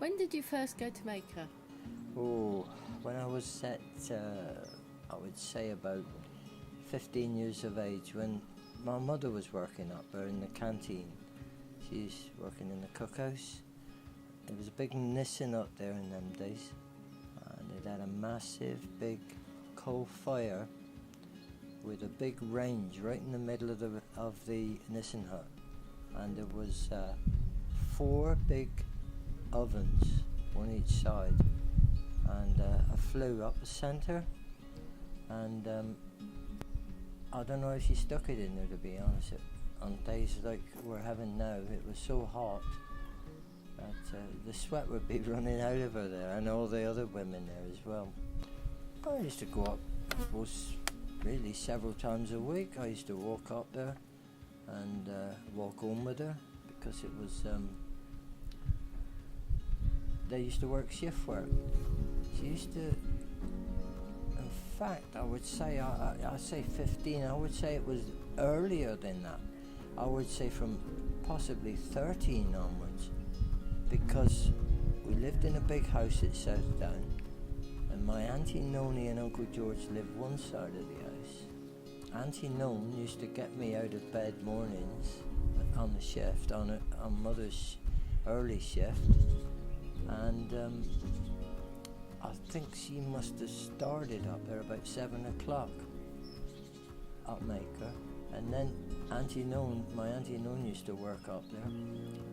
When did you first go to Maker? Oh, when I was at, I would say about 15 years of age, when my mother was working up there in the canteen. She's working in the cookhouse. It was a big Nissan up there in them days, and it had a massive big coal fire with a big range right in the middle of the Nissan hut, and there was 4 big ovens, one each side, and a flue up the centre, and I don't know if she stuck it in there, to be honest. On days like we're having now, it was so hot that the sweat would be running out of her there, and all the other women there as well. I used to go up, I suppose, really several times a week. I used to walk up there and walk home with her, because it was, they used to work shift work. She used to, in fact, I would say, I say 15, I would say it was earlier than that. I would say from possibly 13 onwards, because we lived in a big house at South Down, and my Auntie Noni and Uncle George lived one side of the house. Auntie Non used to get me out of bed mornings on the shift, on Mother's early shift, and I think she must have started up there about 7 o'clock at Maker, and then Auntie Non, my Auntie Non used to work up there,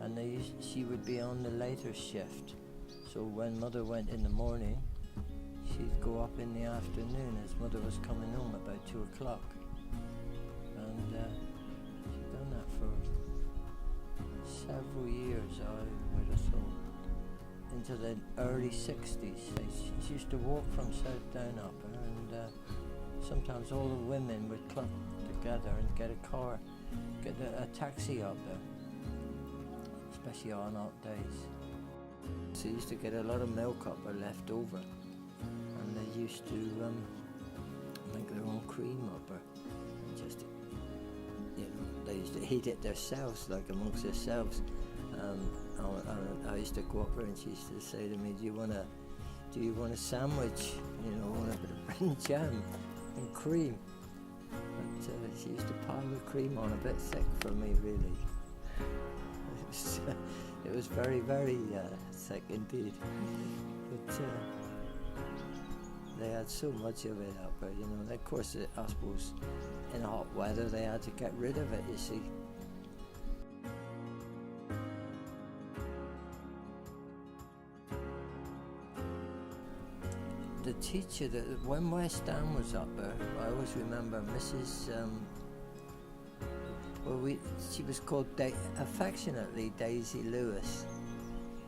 and she would be on the later shift. So when Mother went in the morning, she'd go up in the afternoon as Mother was coming home about 2 o'clock. And she'd done that for several years, I would have thought, into the early 60s. She used to walk from South Down up there, and sometimes all the women would clump together and get a car, get a taxi up there, especially on hot days. They used to get a lot of milk up there left over, and they used to make their own cream up there. Just, they used to heat it themselves, like amongst themselves. I used to go up there, and she used to say to me, "Do you want a sandwich? Want a bit of bread and jam and cream?" But she used to pile the cream on a bit thick for me, really. It was very, very thick indeed. But they had so much of it up there, And of course, I suppose, in hot weather, they had to get rid of it, you see. The teacher, when West Ann was up there, I always remember Mrs. She was called affectionately Daisy Lewis,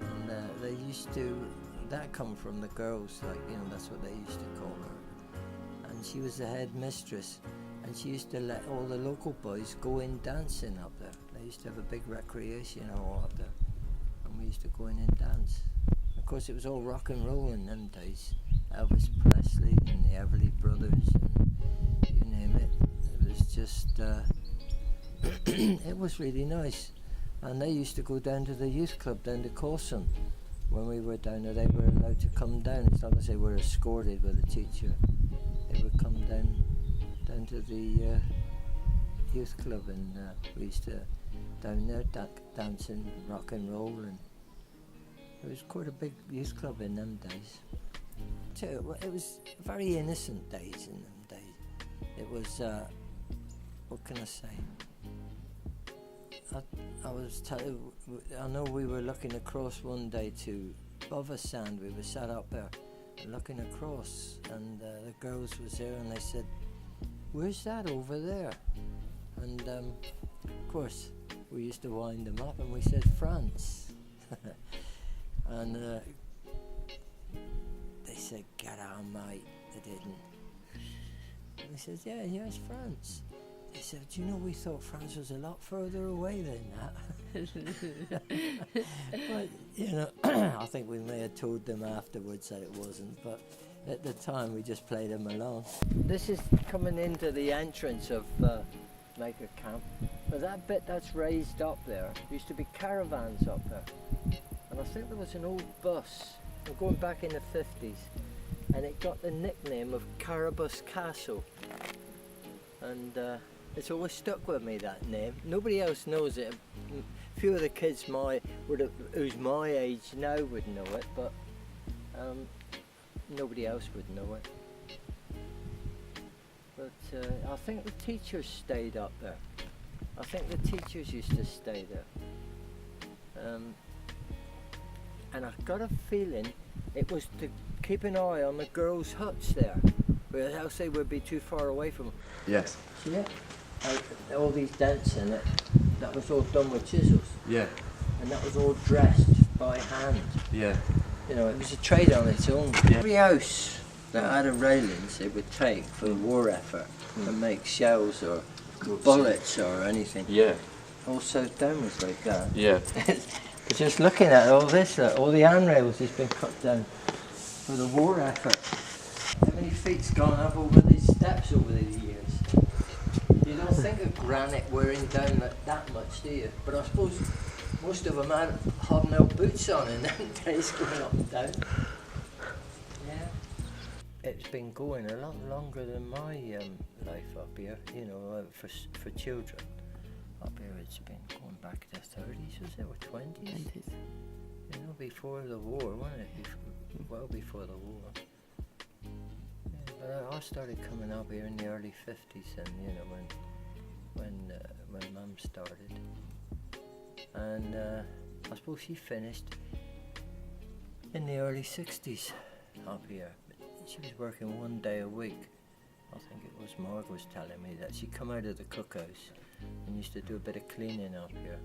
and they used to, that come from the girls, that's what they used to call her. And she was the head mistress, and she used to let all the local boys go in dancing up there. They used to have a big recreation hall up there, and we used to go in and dance. Of course, it was all rock and roll in them days. Elvis Presley and the Everly Brothers, and you name it. It was just, it was really nice. And they used to go down to the youth club down to Corson. When we were down there, they were allowed to come down, as long as they were escorted with a teacher. They would come down to the youth club, and we used to down there dancing rock and roll, and it was quite a big youth club in them days. It was very innocent days in them days. It was, what can I say? I know we were looking across one day to Boversand. We were sat up there looking across, and the girls was there, and they said, "Where's that over there?" And of course, we used to wind them up, and we said, "France." And they said, "Get on, mate." They didn't. And we said, yeah, it's France. They said, "Do you know, we thought France was a lot further away than that." But, I think we may have told them afterwards that it wasn't, but at the time we just played them along. This is coming into the entrance of Maker Camp. But that bit that's raised up there, used to be caravans up there. And and I think there was an old bus. We're going back in the 50s, and it got the nickname of Carabas Castle. And it's always stuck with me, that name. Nobody else knows it. A few of the kids who's my age now would know it, but nobody else would know it. But I think the teachers stayed up there. I think the teachers used to stay there. And I've got a feeling it was to keep an eye on the girls' huts there, or else they would be too far away from them. Yes. See it? All these dents in it, that was all done with chisels. Yeah. And that was all dressed by hand. Yeah. You know, it was a trade on its own. Yeah. Every house that had a railings they would take for the war effort and make shells or bullets or anything. Yeah. All sewed down was like that. Yeah. Just looking at all this, all the handrails has been cut down for the war effort. How many feet's gone up over these steps over the years? You don't think of granite wearing down like that much, do you? But I suppose most of them had hobnail boots on in them days going up and down. Yeah. It's been going a lot longer than my life up here, you know, for children. Up here it's been going back to the 30s, was it, or 20s? 20s. You know, before the war, wasn't it? Well before the war. Yeah, but I started coming up here in the early 50s, and you know, when Mum started. And I suppose she finished in the early 60s up here. She was working 1 day a week. I think it was Marg was telling me that she'd come out of the cookhouse and used to do a bit of cleaning up here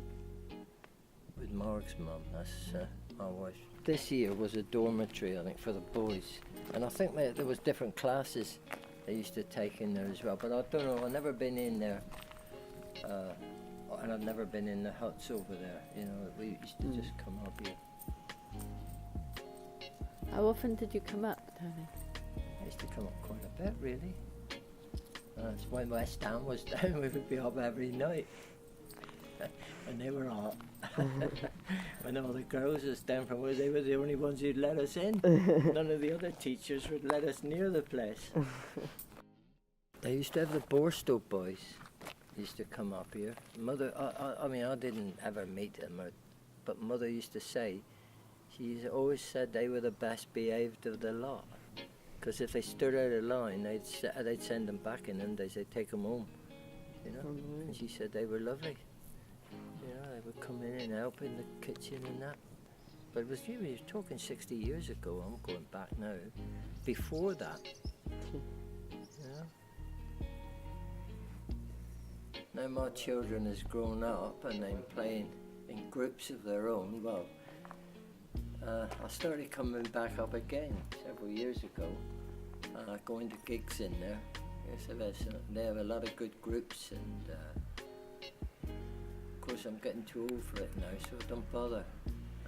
with Marg's mum. That's my wife. This year was a dormitory, I think, for the boys, and I think there was different classes they used to take in there as well. But I don't know. I've never been in there, and I've never been in the huts over there. You know, we used to just come up here. How often did you come up, Tony? I used to come up quite a bit, really. That's when West Ham was down, we would be up every night. And they were hot. When all the girls was down from where they were the only ones who'd let us in. None of the other teachers would let us near the place. They used to have the Borstow boys used to come up here. Mother, I mean, I didn't ever meet them, but Mother used to say, she's always said they were the best behaved of the lot. Because if they stood out of line, they'd send them back in them days. They'd take them home, you know. And she said they were lovely. You know, they would come in and help in the kitchen and that. But it was, you were talking 60 years ago. I'm going back now. Before that, you know. Now my children has grown up and they're playing in groups of their own. Well, I started coming back up again several years ago, going to gigs in there. Yes, they have a lot of good groups, and of course I'm getting too old for it now, so I don't bother.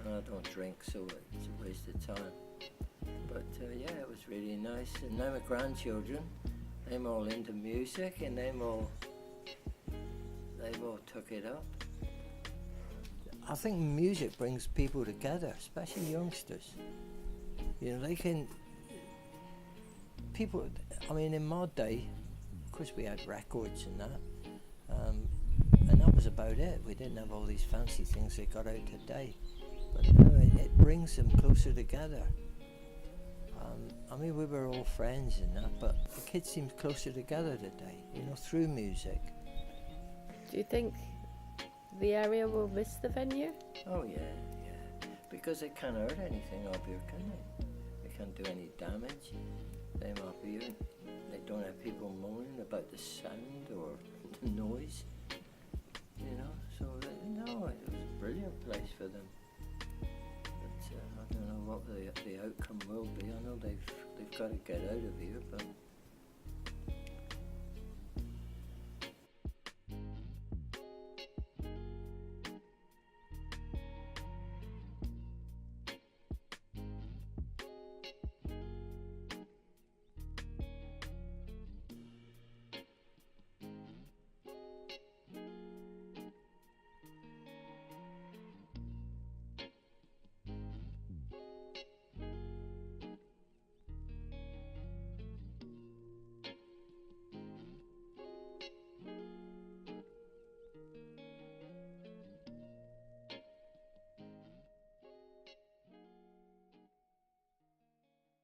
And I don't drink, so it's a waste of time. But yeah, it was really nice. And now my grandchildren, they're all into music, and they've all took it up. I think music brings people together, especially youngsters. You know, I mean, in my day, of course we had records and that was about it. We didn't have all these fancy things they got out today. But now it brings them closer together. I mean, we were all friends and that, but the kids seem closer together today, you know, through music. Do you think the area will miss the venue? Oh yeah. Because they can't hurt anything up here, can they? They can't do any damage. Them up here, they don't have people moaning about the sound or the noise. You know, so no, it was a brilliant place for them. But I don't know what the outcome will be. I know they've got to get out of here, but